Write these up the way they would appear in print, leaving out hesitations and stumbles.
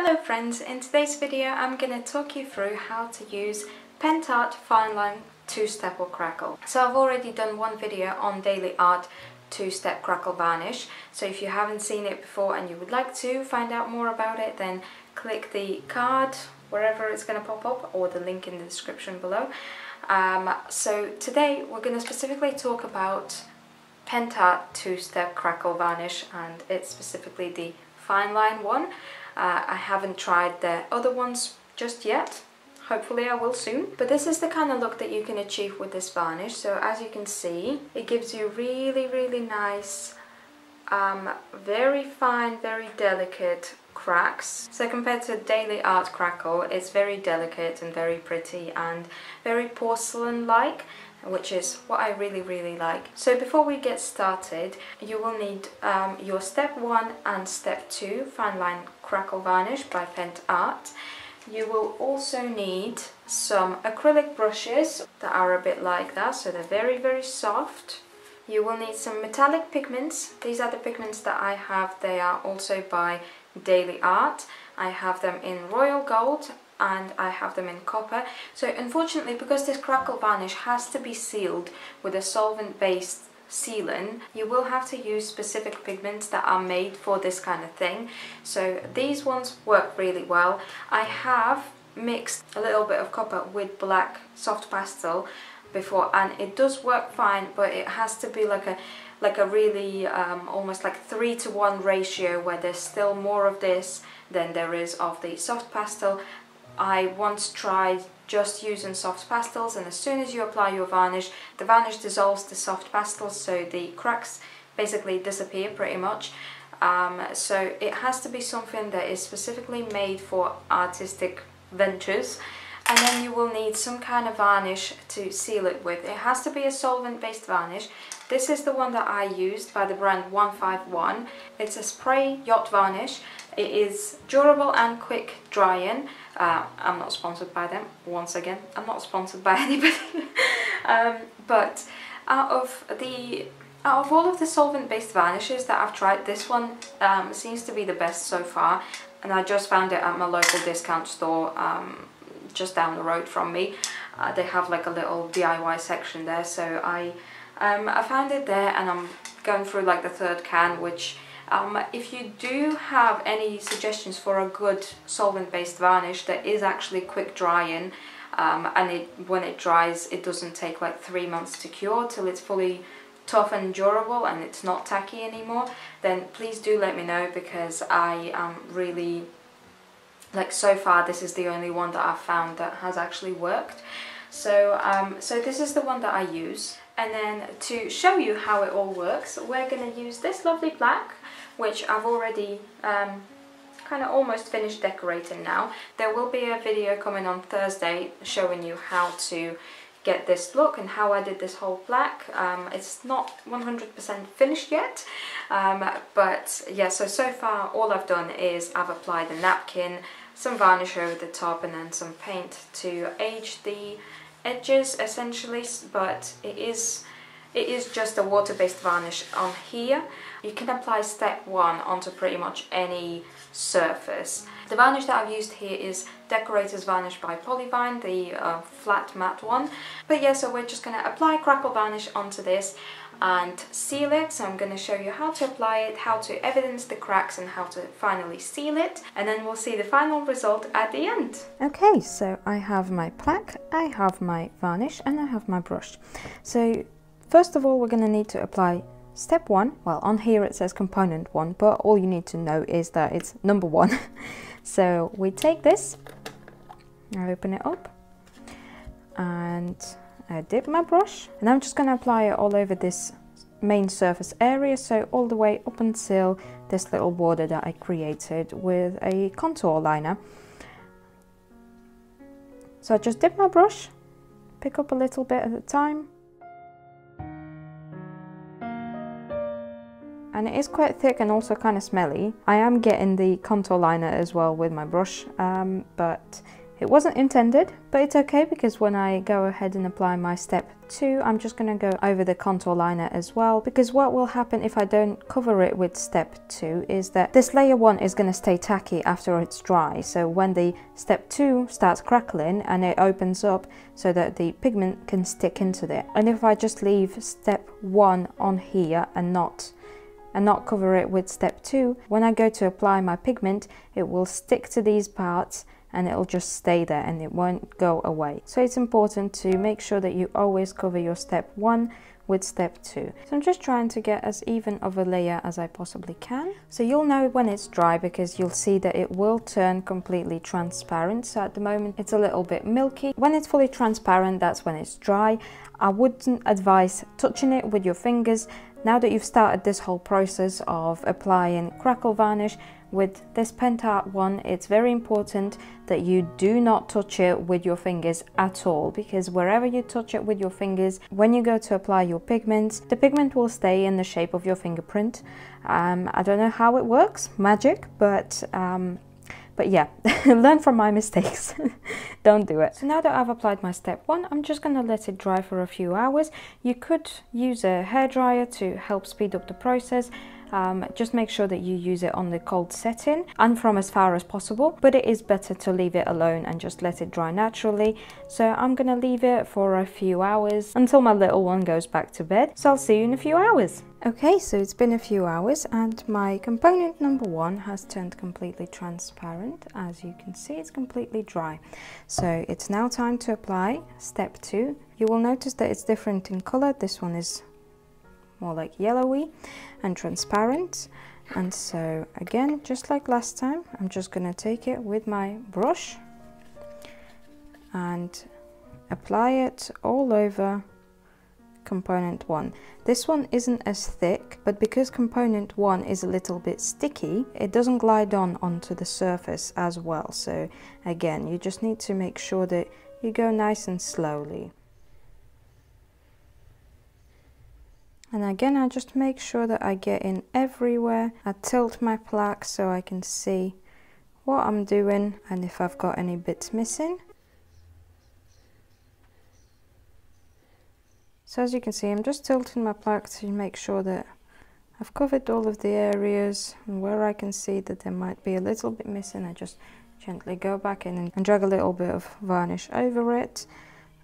Hello friends, in today's video I'm going to talk you through how to use Pentart Fineline 2-Step or Crackle. So I've already done one video on Daily Art 2-Step Crackle Varnish, so if you haven't seen it before and you would like to find out more about it, then click the card wherever it's going to pop up or the link in the description below. So today we're going to specifically talk about Pentart 2-Step Crackle Varnish, and it's specifically the Fineline one. I haven't tried the other ones just yet. Hopefully I will soon. But this is the kind of look that you can achieve with this varnish. So as you can see, it gives you really nice, very fine, very delicate cracks. So compared to Daily Art Crackle, it's very delicate and very pretty and very porcelain-like, which is what I really like. So before we get started, you will need your step 1 and step 2 Fineline Crackle Varnish by Pentart. You will also need some acrylic brushes that are a bit like that, so they're very soft. You will need some metallic pigments. These are the pigments that I have. They are also by Daily Art. I have them in royal gold and I have them in copper. So unfortunately, because this crackle varnish has to be sealed with a solvent-based sealant, you will have to use specific pigments that are made for this kind of thing. So these ones work really well. I have mixed a little bit of copper with black soft pastel before, and it does work fine, but it has to be like a really almost like 3-to-1 ratio, where there's still more of this than there is of the soft pastel. I once tried just using soft pastels, and as soon as you apply your varnish, the varnish dissolves the soft pastels, so the cracks basically disappear pretty much. So it has to be something that is specifically made for artistic ventures. And then you will need some kind of varnish to seal it with. It has to be a solvent-based varnish. This is the one that I used by the brand 151. It's a spray yacht varnish. It is durable and quick drying. I'm not sponsored by them, once again. I'm not sponsored by anybody. But out of all of the solvent-based varnishes that I've tried, this one seems to be the best so far. And I just found it at my local discount store just down the road from me. They have like a little DIY section there, so I found it there, and I'm going through like the 3rd can, which if you do have any suggestions for a good solvent-based varnish that is actually quick drying, and when it dries it doesn't take like 3 months to cure till it's fully tough and durable and it's not tacky anymore, then please do let me know, because I am really, like, so far this is the only one that I've found that has actually worked. So so this is the one that I use. And then to show you how it all works, we're going to use this lovely black, which I've already kind of almost finished decorating now. There will be a video coming on Thursday showing you how to get this look and how I did this whole black. It's not 100% finished yet, but yeah, so far all I've done is I've applied a napkin, some varnish over the top, and then some paint to age the edges essentially, but it is just a water-based varnish on here. You can apply step 1 onto pretty much any surface. The varnish that I've used here is Decorator's Varnish by Polyvine, the flat matte one. But yeah, so we're just going to apply crackle varnish onto this and seal it. So I'm going to show you how to apply it, how to evidence the cracks, and how to finally seal it, and then we'll see the final result at the end. Okay, so I have my plaque, I have my varnish, and I have my brush. So first of all, we're going to need to apply step 1. Well, on here it says component 1, but all you need to know is that it's number 1. So we take this, I open it up, and I dip my brush, and I'm just going to apply it all over this main surface area, so all the way up until this little border that I created with a contour liner. So I just dip my brush, pick up a little bit at a time, and it is quite thick and also kind of smelly. I am getting the contour liner as well with my brush, but It wasn't intended, but it's okay because when I go ahead and apply my step 2, I'm just going to go over the contour liner as well, because what will happen if I don't cover it with step 2 is that this layer 1 is going to stay tacky after it's dry. So when the step 2 starts crackling and it opens up so that the pigment can stick into it. And if I just leave step 1 on here and not cover it with step 2, when I go to apply my pigment, it will stick to these parts and it'll just stay there and it won't go away. So it's important to make sure that you always cover your step 1 with step 2. So I'm just trying to get as even of a layer as I possibly can. So you'll know when it's dry because you'll see that it will turn completely transparent. So at the moment it's a little bit milky. When it's fully transparent, that's when it's dry. I wouldn't advise touching it with your fingers. Now that you've started this whole process of applying Crackle varnish with this Pentart one, it's very important that you do not touch it with your fingers at all, because wherever you touch it with your fingers, when you go to apply your pigments, the pigment will stay in the shape of your fingerprint. I don't know how it works, magic, but yeah, learn from my mistakes. Don't do it. So now that I've applied my step 1, I'm just gonna let it dry for a few hours. You could use a hairdryer to help speed up the process. Just make sure that you use it on the cold setting and from as far as possible, but it is better to leave it alone and just let it dry naturally. So I'm gonna leave it for a few hours until my little one goes back to bed. So I'll see you in a few hours. Okay, so it's been a few hours and my component number 1 has turned completely transparent. As you can see, it's completely dry. So it's now time to apply step 2. You will notice that it's different in color. This one is more like yellowy and transparent. And so again, just like last time, I'm just going to take it with my brush and apply it all over component 1. This one isn't as thick, but because component 1 is a little bit sticky, it doesn't glide onto the surface as well. So again, you just need to make sure that you go nice and slowly. And again, I just make sure that I get in everywhere. I tilt my plaque so I can see what I'm doing and if I've got any bits missing. So as you can see, I'm just tilting my plaque to make sure that I've covered all of the areas, and where I can see that there might be a little bit missing, I just gently go back in and drag a little bit of varnish over it.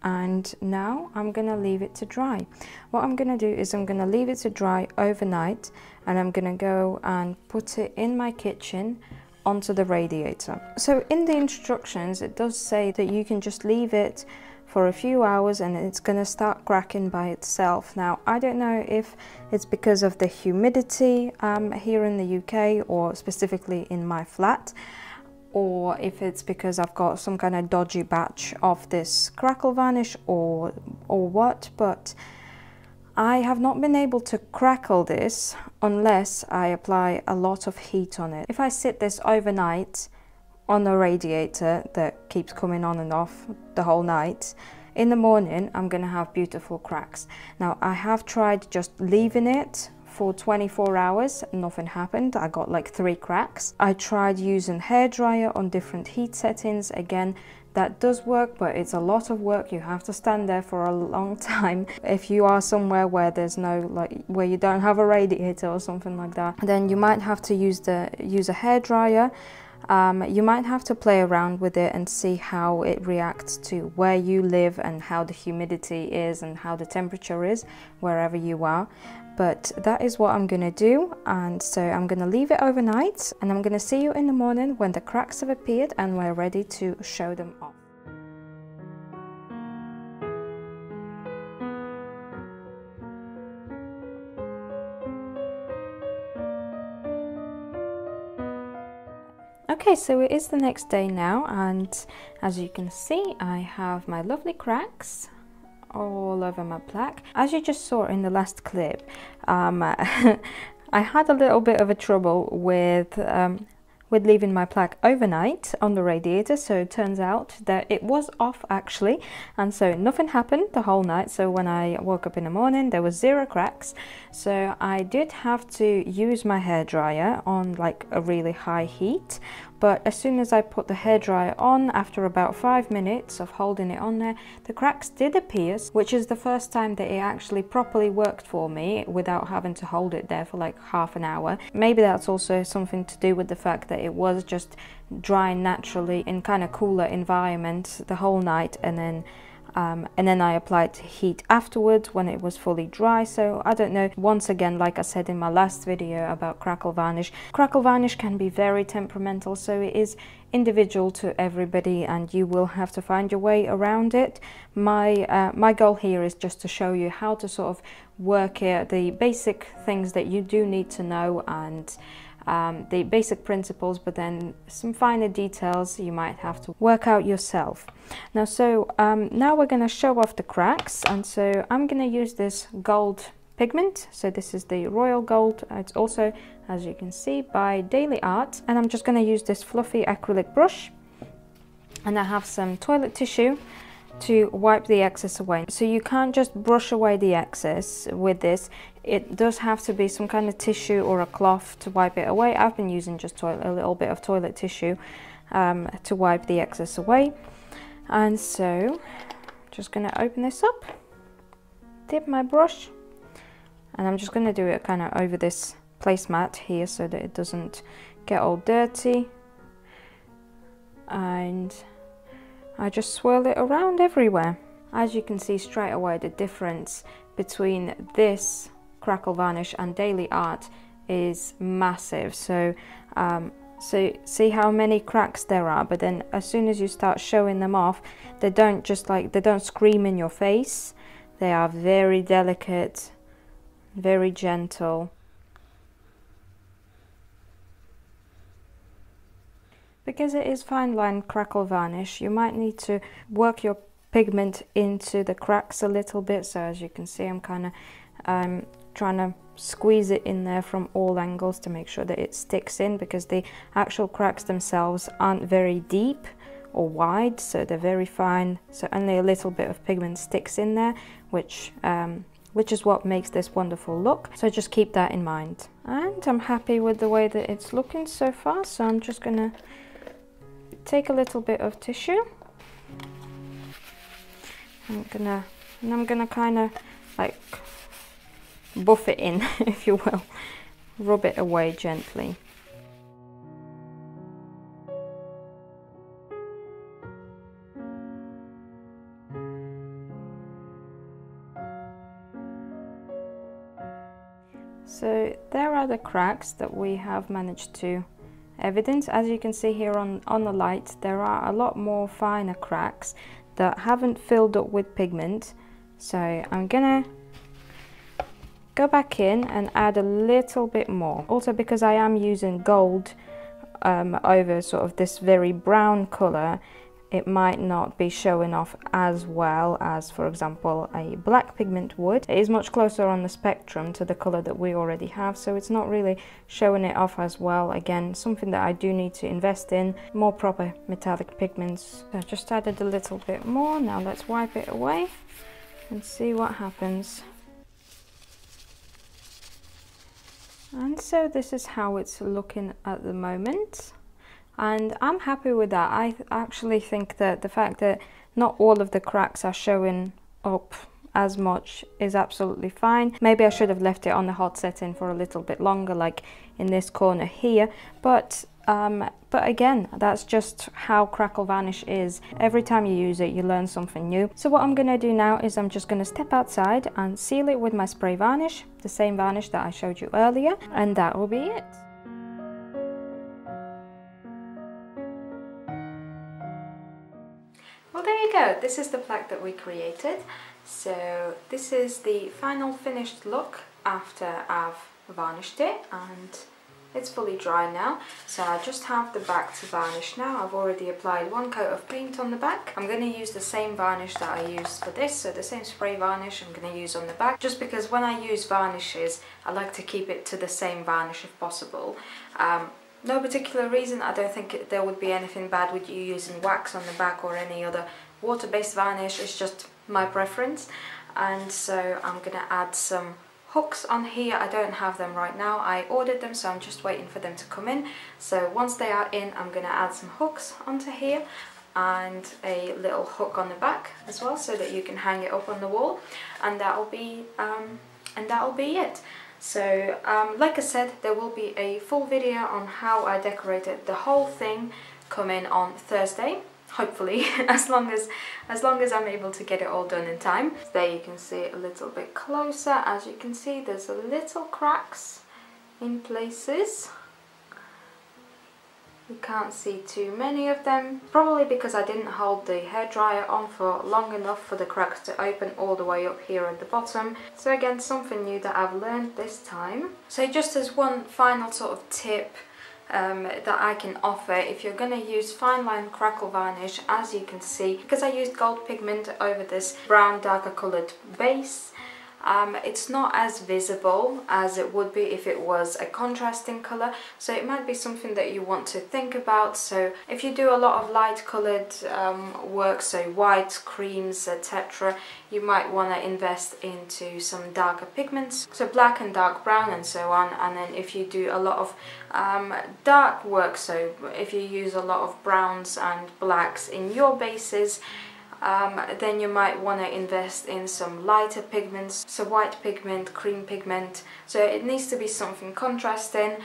And now I'm gonna leave it to dry. What I'm gonna do is I'm gonna leave it to dry overnight, and I'm gonna go and put it in my kitchen onto the radiator. So in the instructions it does say that you can just leave it for a few hours and it's gonna start cracking by itself. Now I don't know if it's because of the humidity here in the UK, or specifically in my flat, or if it's because I've got some kind of dodgy batch of this Crackle varnish or what, but I have not been able to crackle this unless I apply a lot of heat on it. If I sit this overnight on a radiator that keeps coming on and off the whole night, in the morning I'm gonna have beautiful cracks. Now I have tried just leaving it for 24 hours, nothing happened. I got like 3 cracks. I tried using hairdryer on different heat settings. Again, that does work, but it's a lot of work. You have to stand there for a long time. If you are somewhere where there's no, like, where you don't have a radiator or something like that, then you might have to use a hairdryer. You might have to play around with it and see how it reacts to where you live and how the humidity is and how the temperature is wherever you are. But that is what I'm gonna do, and so I'm gonna leave it overnight, and I'm gonna see you in the morning when the cracks have appeared and we're ready to show them off. Okay, so it is the next day now, and as you can see, I have my lovely cracks all over my plaque. As you just saw in the last clip, I had a little bit of a trouble with leaving my plaque overnight on the radiator, so it turns out that it was off actually, and so nothing happened the whole night. So when I woke up in the morning, there was 0 cracks. So I did have to use my hairdryer on like a really high heat, but as soon as I put the hairdryer on, after about 5 minutes of holding it on there, the cracks did appear, which is the first time that it actually properly worked for me without having to hold it there for like half an hour. Maybe that's also something to do with the fact that it was just drying naturally in kind of cooler environment the whole night, and then I applied heat afterwards when it was fully dry. So I don't know, once again, like I said in my last video about Crackle Varnish can be very temperamental, so it is individual to everybody and you will have to find your way around it. My goal here is just to show you how to sort of work it, the basic things that you do need to know, and the basic principles, but then some finer details you might have to work out yourself. Now, now we're going to show off the cracks, and so I'm going to use this gold pigment. So this is the Royal Gold. It's also, as you can see, by Daily Art, and I'm just going to use this fluffy acrylic brush, and I have some toilet tissue to wipe the excess away. So you can't just brush away the excess with this. It does have to be some kind of tissue or a cloth to wipe it away. I've been using just a little bit of toilet tissue to wipe the excess away. And so just going to open this up, dip my brush, and I'm just going to do it kind of over this placemat here so that it doesn't get all dirty, and I just swirl it around everywhere. As you can see straight away, the difference between this Crackle Varnish and Daily Art is massive. So see how many cracks there are, but then as soon as you start showing them off, they don't scream in your face. They are very delicate, very gentle. Because it is fine line Crackle Varnish, you might need to work your pigment into the cracks a little bit. So as you can see, I'm kind of trying to squeeze it in there from all angles to make sure that it sticks in, because the actual cracks themselves aren't very deep or wide, so they're very fine. So only a little bit of pigment sticks in there, which is what makes this wonderful look. So just keep that in mind. And I'm happy with the way that it's looking so far, so I'm just gonna take a little bit of tissue. I'm gonna kind of like buff it in, if you will, rub it away gently. So there are the cracks that we have managed to evidence. As you can see here on the light, there are a lot more finer cracks that haven't filled up with pigment. So I'm gonna go back in and add a little bit more. Also, because I am using gold over sort of this very brown color, it might not be showing off as well as, for example, a black pigment would. It is much closer on the spectrum to the color that we already have, so it's not really showing it off as well. Again, something that I do need to invest in, more proper metallic pigments. So I just added a little bit more. Now let's wipe it away and see what happens. And so this is how it's looking at the moment, and I'm happy with that. I actually think that the fact that not all of the cracks are showing up as much is absolutely fine. Maybe I should have left it on the hot setting for a little bit longer, like in this corner here, but again, that's just how Crackle Varnish is. Every time you use it, you learn something new. So what I'm gonna do now is I'm just gonna step outside and seal it with my spray varnish, the same varnish that I showed you earlier, and that will be it. Well, there you go. This is the plaque that we created. So this is the final finished look after I've varnished it, and it's fully dry now. So I just have the back to varnish now. I've already applied one coat of paint on the back. I'm going to use the same varnish that I used for this, so the same spray varnish I'm going to use on the back, just because when I use varnishes, I like to keep it to the same varnish if possible. No particular reason. I don't think there would be anything bad with you using wax on the back or any other water-based varnish. It's just my preference. And so I'm going to add some Hooks on here, I don't have them right now. I ordered them, so I'm just waiting for them to come in. So once they are in, I'm going to add some hooks onto here and a little hook on the back as well, so that you can hang it up on the wall, and that'll be it. So like I said, there will be a full video on how I decorated the whole thing coming on Thursday, hopefully, as long as I'm able to get it all done in time. There you can see it a little bit closer. As you can see, there's a little cracks in places. You can't see too many of them, probably because I didn't hold the hairdryer on for long enough for the cracks to open all the way up here at the bottom. So again, something new that I've learned this time. So just as one final sort of tip that I can offer, if you're going to use Fineline Crackle varnish, as you can see, because I used gold pigment over this brown darker coloured base, it's not as visible as it would be if it was a contrasting colour, so it might be something that you want to think about. So if you do a lot of light coloured work, so white, creams, etc., you might want to invest into some darker pigments, so black and dark brown and so on. And then if you do a lot of dark work, so if you use a lot of browns and blacks in your bases, then you might want to invest in some lighter pigments, so white pigment, cream pigment, so it needs to be something contrasting.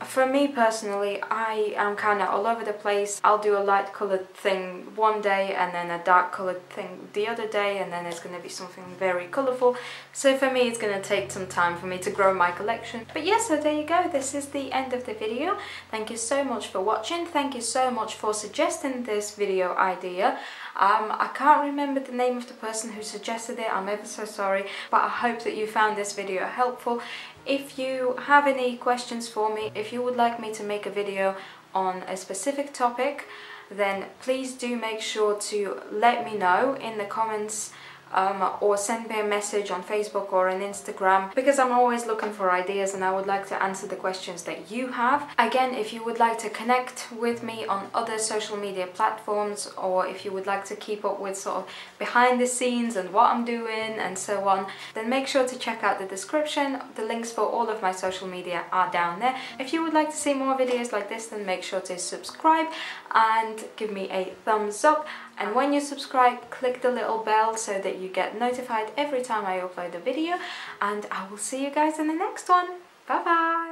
For me personally, I am kind of all over the place. I'll do a light coloured thing one day and then a dark coloured thing the other day, and then it's going to be something very colourful. So for me, it's going to take some time for me to grow my collection. But yeah, so there you go. This is the end of the video. Thank you so much for watching. Thank you so much for suggesting this video idea. I can't remember the name of the person who suggested it. I'm ever so sorry, but I hope that you found this video helpful. If you have any questions for me, if you would like me to make a video on a specific topic, then please do make sure to let me know in the comments, or send me a message on Facebook or on Instagram, because I'm always looking for ideas and I would like to answer the questions that you have. Again, if you would like to connect with me on other social media platforms, or if you would like to keep up with sort of behind the scenes and what I'm doing and so on, then make sure to check out the description. The links for all of my social media are down there. If you would like to see more videos like this, then make sure to subscribe and give me a thumbs up. And when you subscribe, click the little bell so that you get notified every time I upload a video. And I will see you guys in the next one. Bye bye!